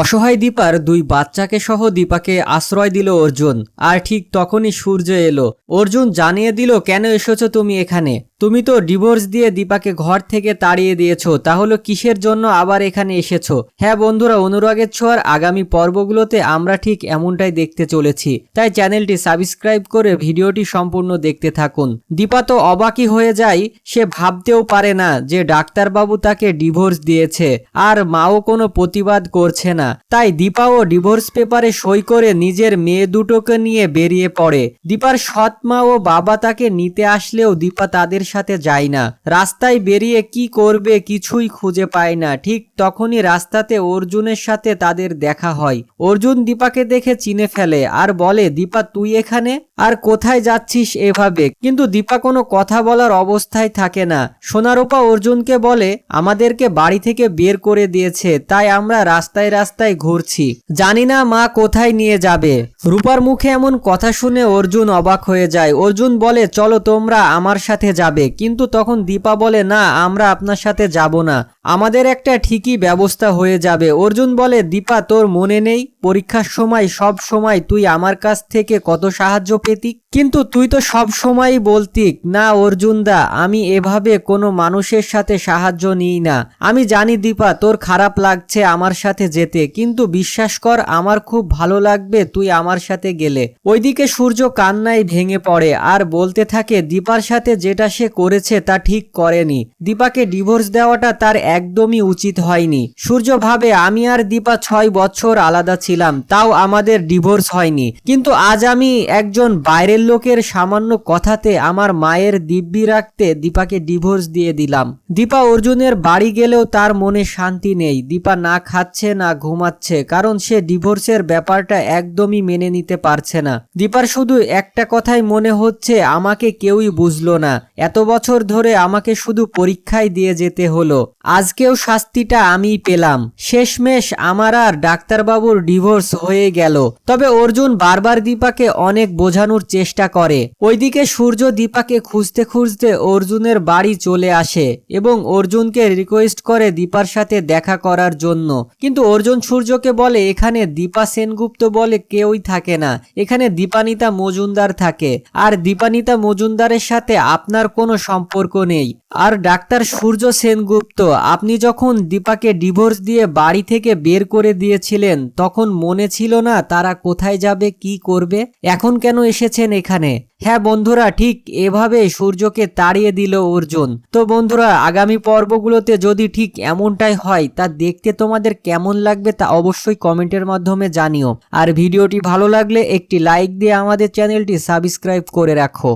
অসহায় দীপার দুই বাচ্চাকে সহ দীপাকে আশ্রয় দিল অর্জুন। আর ঠিক তখনই সূর্য এলো। অর্জুন জানিয়ে দিল, কেন এসেছো তুমি এখানে? তুমি তো ডিভোর্স দিয়ে দীপাকে ঘর থেকে তাড়িয়ে দিয়েছো, তাহলে কিসের জন্য আবার এখানে এসেছো? হ্যাঁ বন্ধুরা, অনুরাগের ছোঁয়ার আগামী পর্বগুলোতে আমরা ঠিক এমনটাই দেখতে চলেছি, তাই চ্যানেলটি সাবস্ক্রাইব করে ভিডিওটি সম্পূর্ণ দেখতে থাকুন। দীপা তো অবাকই হয়ে যায়, সে ভাবতেও পারে না যে ডাক্তারবাবু তাকে ডিভোর্স দিয়েছে, আর মাও কোনো প্রতিবাদ করছে না। তাই দীপাও ডিভোর্স পেপারে সই করে নিজের মেয়ে দুটোকে নিয়ে বেরিয়ে পড়ে। দীপার সৎ মা ও বাবা তাকে নিতে আসলেও দীপা তাদের সাথে যায় না। রাস্তায় বেরিয়ে কি করবে কিছুই খুঁজে পায় না। ঠিক তখনই রাস্তাতে অর্জুনের সাথে তাদের দেখা হয়। অর্জুন দীপাকে দেখে চিনে ফেলে আর বলে, দীপা তুই এখানে? আর কোথায় যাচ্ছিস এভাবে? কিন্তু দীপা কোনো কথা বলার অবস্থায় থাকে না। সোনারূপা অর্জুনকে বলে, আমাদেরকে বাড়ি থেকে বের করে দিয়েছে, তাই আমরা রাস্তায় রাস্তায় ঘুরছি, জানি না মা কোথায় নিয়ে যাবে। রূপার মুখে এমন কথা শুনে অর্জুন অবাক হয়ে যায়। অর্জুন বলে, চলো তোমরা আমার সাথে যাবে। কিন্তু তখন দীপা বলে, না আমরা আপনার সাথে যাব না, আমাদের একটা ঠিকই ব্যবস্থা হয়ে যাবে। অর্জুন বলে, দীপা তোর মনে নেই পরীক্ষার সময় সব সময় তুই আমার কাছ থেকে কত সাহায্য পেতি? কিন্তু তুই তো সব সময়ই বলতি, না অর্জুন দা আমি এভাবে কোনো মানুষের সাথে সাহায্য নিই না। আমি জানি দীপা তোর খারাপ লাগছে আমার সাথে যেতে, কিন্তু বিশ্বাস কর আমার খুব ভালো লাগবে তুই আমার সাথে গেলে। ওইদিকে সূর্য কান্নায় ভেঙে পড়ে আর বলতে থাকে, দীপার সাথে যেটা সে করেছে তা ঠিক করেনি। দীপাকে ডিভোর্স দেওয়াটা তার একদমই উচিত হয়নি। সূর্য ভাবে, আমি আর দীপা 6 বছর আলাদা ছিলাম, তাও আমাদের ডিভোর্স হয়নি, কিন্তু আজ আমি একজন বাইরের লোকের সামান্য কথাতে আমার মায়ের দিব্যি রাখতে দীপাকে ডিভোর্স দিয়ে দিলাম। দীপা অর্জুনের বাড়ি গেলেও তার মনে শান্তি নেই। দীপা না খাচ্ছে না ঘুমাচ্ছে, কারণ সে ডিভোর্সের ব্যাপারটা একদমই মেনে নিতে পারছে না। দীপার শুধু একটা কথাই মনে হচ্ছে, আমাকে কেউই বুঝলো না, এত বছর ধরে আমাকে শুধু পরীক্ষায় দিয়ে যেতে হলো, আজকেও শাস্তিটা আমিই পেলাম। শেষমেশ আমার আর ডাক্তারবাবুর ডিভোর্স হয়ে গেল। তবে অর্জুন বারবার দীপাকে অনেক বোঝানোর চেষ্টা করে। ওইদিকে সূর্য দীপাকে খুঁজতে খুঁজতে অর্জুনের বাড়ি চলে আসে এবং অর্জুনকে রিকোয়েস্ট করে দীপার সাথে দেখা করার জন্য। কিন্তু অর্জুন সূর্যকে বলে, এখানে দীপা সেনগুপ্ত বলে কেউই থাকে না, এখানে দীপানিতা মজুমদার থাকে, আর দীপানিতা মজুমদারের সাথে আপনার কোনো সম্পর্ক নেই। আর ডাক্তার সূর্য সেনগুপ্ত, আপনি যখন দীপাকে ডিভোর্স দিয়ে বাড়ি থেকে বের করে দিয়েছিলেন তখন মনে ছিল না তারা কোথায় যাবে কি করবে? এখন কেন এসেছেন এখানে? হ্যাঁ বন্ধুরা, ঠিক এভাবে সূর্যকে তাড়িয়ে দিল অর্জুন। তো বন্ধুরা, আগামী পর্বগুলোতে যদি ঠিক এমনটাই হয় তা দেখতে তোমাদের কেমন লাগবে তা অবশ্যই কমেন্টের মাধ্যমে জানিও। আর ভিডিওটি ভালো লাগলে একটি লাইক দিয়ে আমাদের চ্যানেলটি সাবস্ক্রাইব করে রাখো।